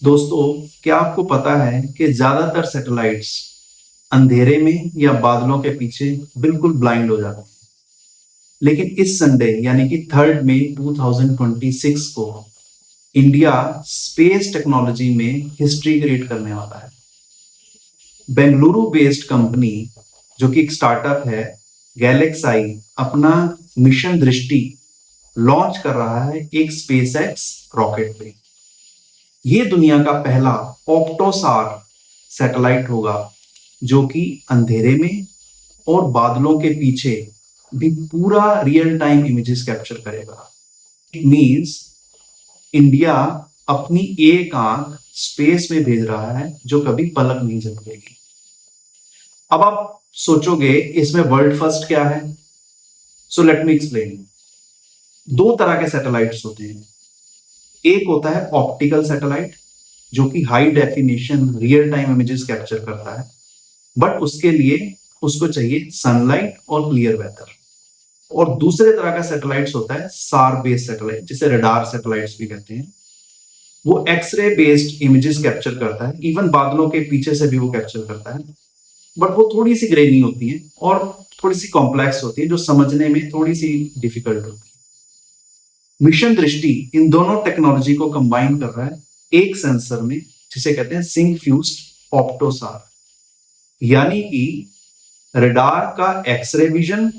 दोस्तों, क्या आपको पता है कि ज्यादातर सैटेलाइट्स अंधेरे में या बादलों के पीछे बिल्कुल ब्लाइंड हो जाते हैं। लेकिन इस संडे यानी कि 3 मई 2026 को इंडिया स्पेस टेक्नोलॉजी में हिस्ट्री क्रिएट करने वाला है। बेंगलुरु बेस्ड कंपनी जो कि एक स्टार्टअप है, गैलेक्साई, अपना मिशन दृष्टि लॉन्च कर रहा है एक स्पेसएक्स रॉकेट पे। ये दुनिया का पहला ऑप्टोसार सैटेलाइट होगा जो कि अंधेरे में और बादलों के पीछे भी पूरा रियल टाइम इमेजेस कैप्चर करेगा। इट मींस इंडिया अपनी एक आंख स्पेस में भेज रहा है जो कभी पलक नहीं झपकेगी। अब आप सोचोगे इसमें वर्ल्ड फर्स्ट क्या है? So let me explain. दो तरह के सैटेलाइट्स होते हैं। एक होता है ऑप्टिकल सैटेलाइट जो कि high definition real time images capture करता है, बट उसके लिए उसको चाहिए सनलाइट और क्लियर वेदर। और दूसरे तरह का सैटेलाइट्स होता है सार बेस्ड सैटेलाइट, जिसे रडार सैटेलाइट्स भी कहते हैं। वो एक्सरे बेस्ड इमेजेस कैप्चर करता है, इवन बादलों के पीछे से भी वो कैप्चर करता है, बट वो थोड़ी सी ग्रेनी होती है और थोड़ी सी कॉम्प्लेक्स होती है, जो समझने में थोड़ी सी डिफिकल्ट होती है। मिशन दृष्टि इन दोनों टेक्नोलॉजी को कंबाइन कर रहा है एक सेंसर में, जिसे कहते हैं सिंक फ्यूज्ड ऑप्टोसार। यानी कि रडार का एक्सरे विजन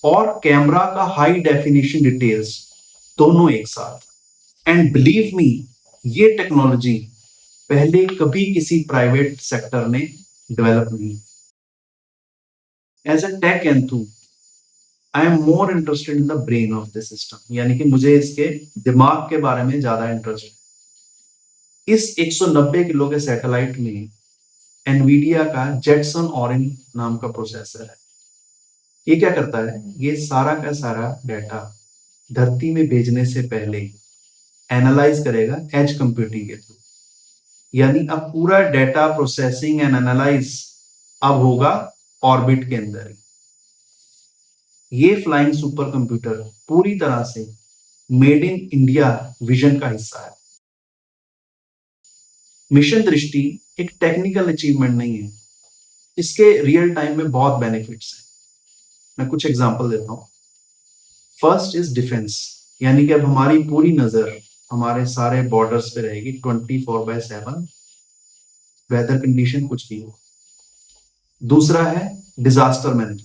और कैमरा का हाई डेफिनेशन डिटेल्स दोनों एक साथ। एंड बिलीव मी, ये टेक्नोलॉजी पहले कभी किसी प्राइवेट सेक्टर ने डेवलप नहीं। As a tech enthu, I am more interested in the brain of the system, यानी कि मुझे इसके दिमाग के बारे में ज्यादा इंटरेस्ट है। इस 190 किलो के सैटेलाइट में एनवीडिया का जेटसन ऑरिन नाम का प्रोसेसर है। ये क्या करता है? ये सारा का सारा डाटा धरती में भेजने से पहले एनालाइज करेगा एज कंप्यूटिंग के थ्रू। यानी अब पूरा डाटा प्रोसेसिंग एंड एनालाइज अब होगा ऑर्बिट के अंदर ही। ये फ्लाइंग सुपर कंप्यूटर पूरी तरह से मेड इन इंडिया विजन का हिस्सा है। मिशन दृष्टि एक टेक्निकल अचीवमेंट नहीं है, इसके रियल टाइम में बहुत बेनिफिट्स हैं। मैं कुछ एग्जांपल देता हूं। फर्स्ट इज डिफेंस, यानी कि अब हमारी पूरी नजर हमारे सारे बॉर्डर्स पे रहेगी 24/7, वेदर कंडीशन कुछ भी हो। दूसरा है डिजास्टर मैनेजमेंट,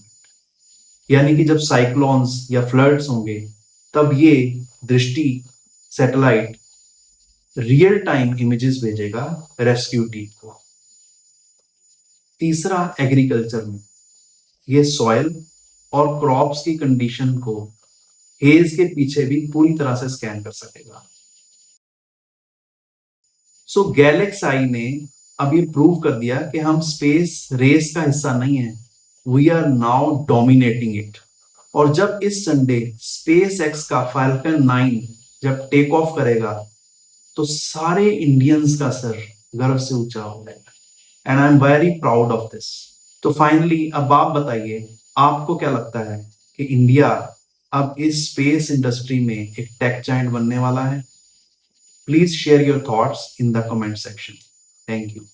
यानी कि जब साइक्लोन्स या फ्लड्स होंगे तब ये दृष्टि सैटेलाइट रियल टाइम इमेजेस भेजेगा रेस्क्यू टीम को। तीसरा एग्रीकल्चर में ये सॉइल और क्रॉप्स की कंडीशन को हेज के पीछे भी पूरी तरह से स्कैन कर सकेगा। सो गैलेक्साई ने अब ये प्रूव कर दिया कि हम स्पेस रेस का हिस्सा नहीं है, we are now dominating it. और जब इस संडे स्पेस एक्स का फाल्कन 9 जब टेक ऑफ करेगा तो सारे इंडियंस का सर गर्व से ऊंचा हो जाएगा। And I am very proud of this. तो फाइनली अब आप बताइए, आपको क्या लगता है कि इंडिया अब इस स्पेस इंडस्ट्री में एक टेक जायंट बनने वाला है? Please share your thoughts in the comment section. Thank you.